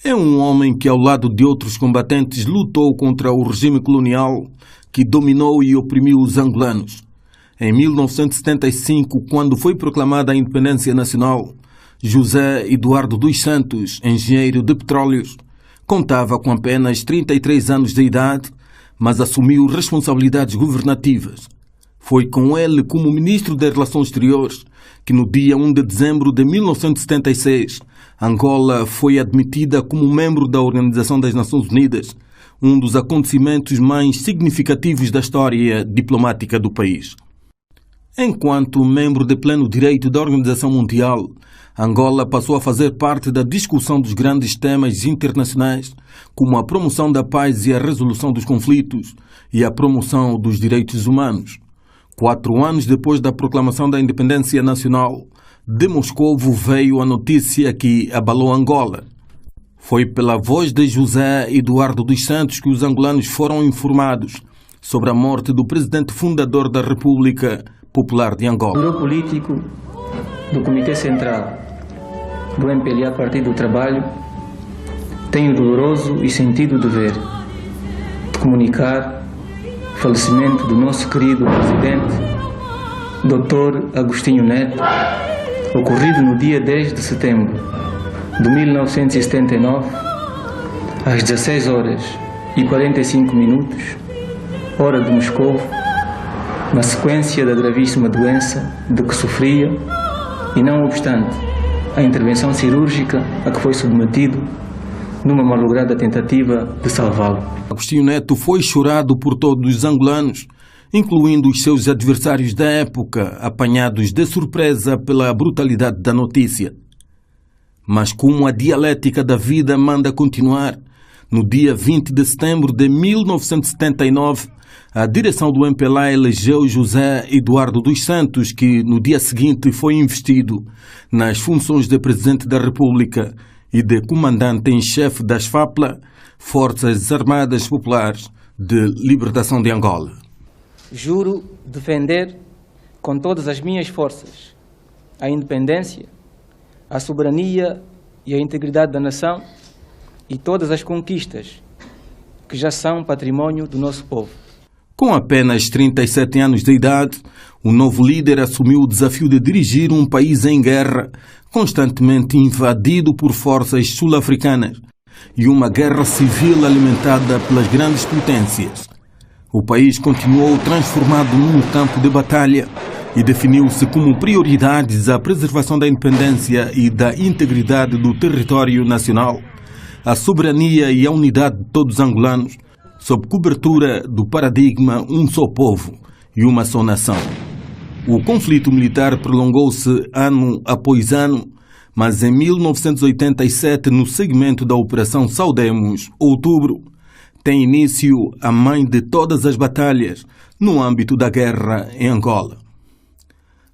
É um homem que, ao lado de outros combatentes, lutou contra o regime colonial que dominou e oprimiu os angolanos. Em 1975, quando foi proclamada a independência nacional, José Eduardo dos Santos, engenheiro de petróleos, contava com apenas 33 anos de idade, mas assumiu responsabilidades governativas. Foi com ele como ministro das Relações Exteriores que no dia 1 de dezembro de 1976, Angola foi admitida como membro da Organização das Nações Unidas, um dos acontecimentos mais significativos da história diplomática do país. Enquanto membro de pleno direito da Organização Mundial, Angola passou a fazer parte da discussão dos grandes temas internacionais, como a promoção da paz e a resolução dos conflitos e a promoção dos direitos humanos. 4 anos depois da proclamação da independência nacional, de Moscovo veio a notícia que abalou Angola. Foi pela voz de José Eduardo dos Santos que os angolanos foram informados sobre a morte do presidente fundador da República Popular de Angola. O grupo político do Comitê Central do MPLA Partido do Trabalho tem o doloroso e sentido dever de comunicar o falecimento do nosso querido presidente, Dr. Agostinho Neto, ocorrido no dia 10 de setembro de 1979, às 16 horas e 45 minutos, hora de Moscovo, na sequência da gravíssima doença de que sofria e, não obstante a intervenção cirúrgica a que foi submetido numa malograda tentativa de salvá-lo. Agostinho Neto foi chorado por todos os angolanos, incluindo os seus adversários da época, apanhados de surpresa pela brutalidade da notícia. Mas como a dialética da vida manda continuar, no dia 20 de setembro de 1979, a direção do MPLA elegeu José Eduardo dos Santos, que no dia seguinte foi investido nas funções de Presidente da República e de Comandante em Chefe das FAPLA, Forças Armadas Populares de Libertação de Angola. Juro defender com todas as minhas forças a independência, a soberania e a integridade da nação e todas as conquistas que já são património do nosso povo. Com apenas 37 anos de idade, o novo líder assumiu o desafio de dirigir um país em guerra, constantemente invadido por forças sul-africanas, e uma guerra civil alimentada pelas grandes potências. O país continuou transformado num campo de batalha e definiu-se como prioridades a preservação da independência e da integridade do território nacional, a soberania e a unidade de todos os angolanos, sob cobertura do paradigma um só povo e uma só nação. O conflito militar prolongou-se ano após ano, mas em 1987, no segmento da Operação Saudemos, outubro, tem início a mãe de todas as batalhas no âmbito da guerra em Angola.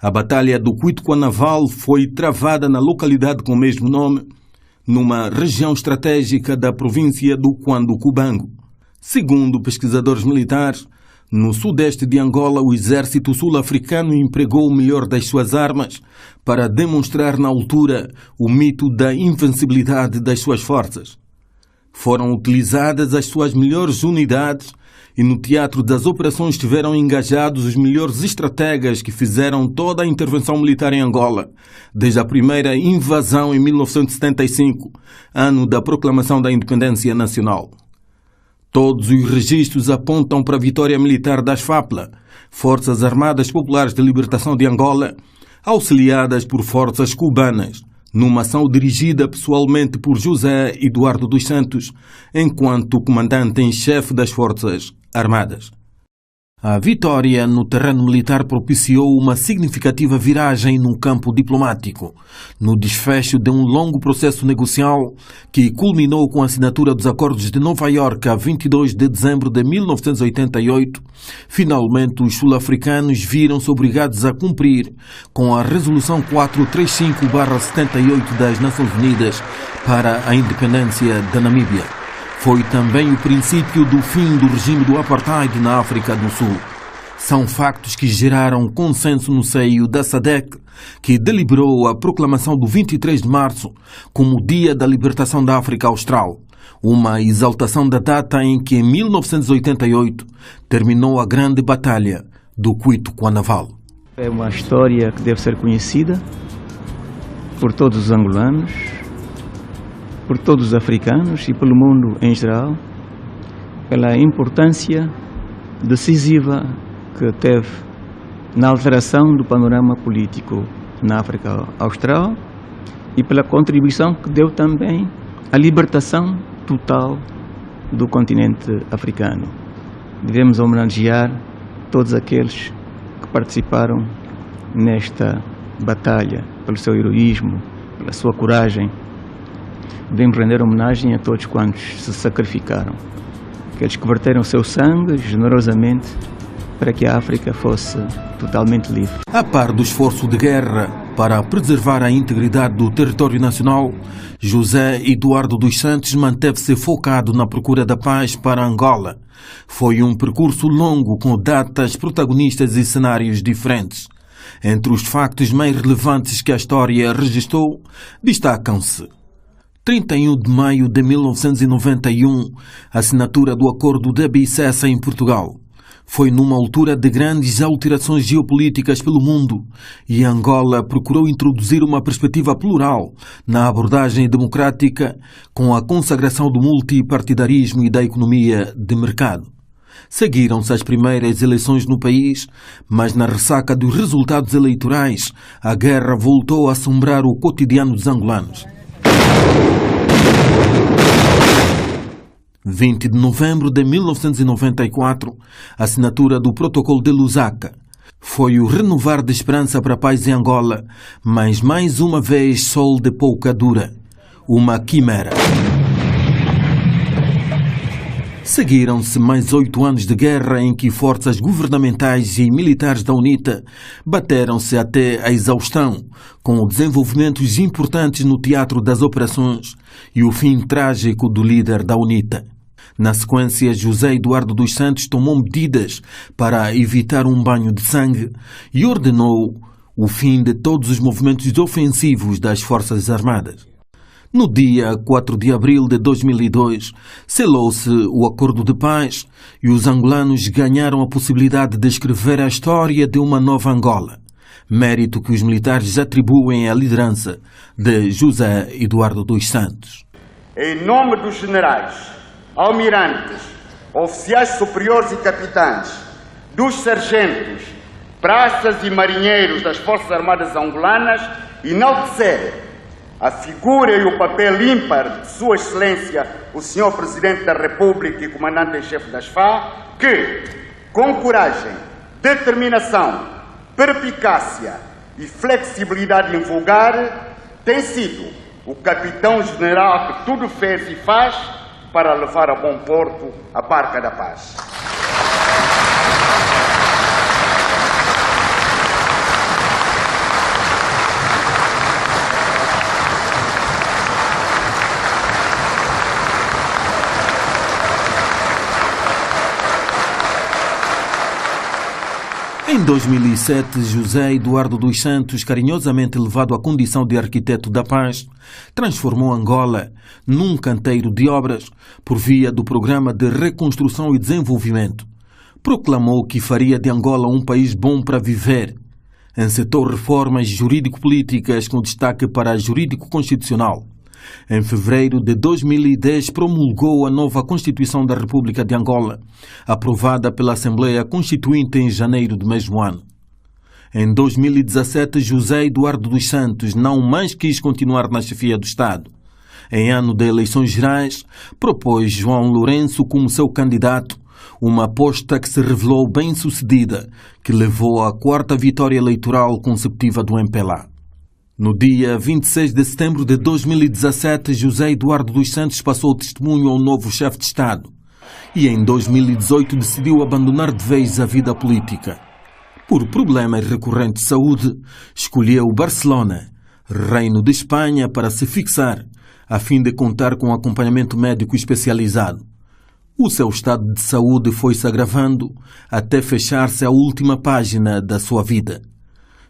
A Batalha do Cuituquanaval foi travada na localidade com o mesmo nome, numa região estratégica da província do Cuando-Cubango. Segundo pesquisadores militares, no sudeste de Angola, o exército sul-africano empregou o melhor das suas armas para demonstrar na altura o mito da invencibilidade das suas forças. Foram utilizadas as suas melhores unidades e no teatro das operações estiveram engajados os melhores estrategas que fizeram toda a intervenção militar em Angola, desde a primeira invasão em 1975, ano da proclamação da independência nacional. Todos os registros apontam para a vitória militar das FAPLA, Forças Armadas Populares de Libertação de Angola, auxiliadas por forças cubanas, numa ação dirigida pessoalmente por José Eduardo dos Santos, enquanto comandante em chefe das Forças Armadas. A vitória no terreno militar propiciou uma significativa viragem no campo diplomático, no desfecho de um longo processo negocial que culminou com a assinatura dos Acordos de Nova Iorque a 22 de dezembro de 1988. Finalmente, os sul-africanos viram-se obrigados a cumprir com a Resolução 435/78 das Nações Unidas para a independência da Namíbia. Foi também o princípio do fim do regime do apartheid na África do Sul. São factos que geraram consenso no seio da SADC que deliberou a proclamação do 23 de março como o Dia da Libertação da África Austral, uma exaltação da data em que, em 1988, terminou a Grande Batalha do Cuito Cuanavalo. É uma história que deve ser conhecida por todos os angolanos, por todos os africanos e pelo mundo em geral, pela importância decisiva que teve na alteração do panorama político na África Austral e pela contribuição que deu também à libertação total do continente africano. Devemos homenagear todos aqueles que participaram nesta batalha, pelo seu heroísmo, pela sua coragem. Devemos render homenagem a todos quantos se sacrificaram, aqueles que verteram o seu sangue generosamente para que a África fosse totalmente livre. A par do esforço de guerra para preservar a integridade do território nacional, José Eduardo dos Santos manteve-se focado na procura da paz para Angola. Foi um percurso longo com datas, protagonistas e cenários diferentes. Entre os factos mais relevantes que a história registrou, destacam-se 31 de maio de 1991, assinatura do Acordo de Bicessa em Portugal. Foi numa altura de grandes alterações geopolíticas pelo mundo e Angola procurou introduzir uma perspectiva plural na abordagem democrática com a consagração do multipartidarismo e da economia de mercado. Seguiram-se as primeiras eleições no país, mas na ressaca dos resultados eleitorais, a guerra voltou a assombrar o cotidiano dos angolanos. 20 de novembro de 1994, assinatura do Protocolo de Lusaka. Foi o renovar de esperança para a paz em Angola, mas mais uma vez sol de pouca dura. Uma quimera. Seguiram-se mais 8 anos de guerra em que forças governamentais e militares da UNITA bateram-se até a exaustão, com desenvolvimentos importantes no teatro das operações e o fim trágico do líder da UNITA. Na sequência, José Eduardo dos Santos tomou medidas para evitar um banho de sangue e ordenou o fim de todos os movimentos ofensivos das Forças Armadas. No dia 4 de abril de 2002, selou-se o Acordo de Paz e os angolanos ganharam a possibilidade de escrever a história de uma nova Angola, mérito que os militares atribuem à liderança de José Eduardo dos Santos. Em nome dos generais, almirantes, oficiais superiores e capitães, dos sargentos, praças e marinheiros das Forças Armadas Angolanas, enaltecer a figura e o papel ímpar de Sua Excelência, o Sr. Presidente da República e Comandante em Chefe das FA, que, com coragem, determinação, perspicácia e flexibilidade invulgar, tem sido o capitão-general que tudo fez e faz para levar a bom porto a barca da paz. Em 2007, José Eduardo dos Santos, carinhosamente elevado à condição de arquiteto da paz, transformou Angola num canteiro de obras por via do Programa de Reconstrução e Desenvolvimento. Proclamou que faria de Angola um país bom para viver. Encetou reformas jurídico-políticas com destaque para a jurídico-constitucional. Em fevereiro de 2010, promulgou a nova Constituição da República de Angola, aprovada pela Assembleia Constituinte em janeiro do mesmo ano. Em 2017, José Eduardo dos Santos não mais quis continuar na chefia do Estado. Em ano de eleições gerais, propôs João Lourenço como seu candidato, uma aposta que se revelou bem-sucedida, que levou à 4ª vitória eleitoral consecutiva do MPLA. No dia 26 de setembro de 2017, José Eduardo dos Santos passou o testemunho ao novo chefe de Estado e em 2018 decidiu abandonar de vez a vida política. Por problemas recorrentes de saúde, escolheu Barcelona, Reino de Espanha, para se fixar, a fim de contar com acompanhamento médico especializado. O seu estado de saúde foi se agravando até fechar-se a última página da sua vida.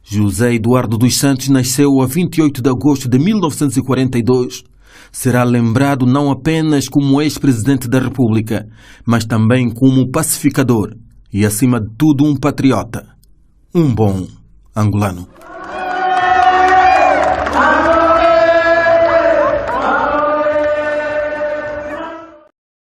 José Eduardo dos Santos nasceu a 28 de agosto de 1942. Será lembrado não apenas como ex-presidente da República, mas também como pacificador e, acima de tudo, um patriota. Um bom angolano.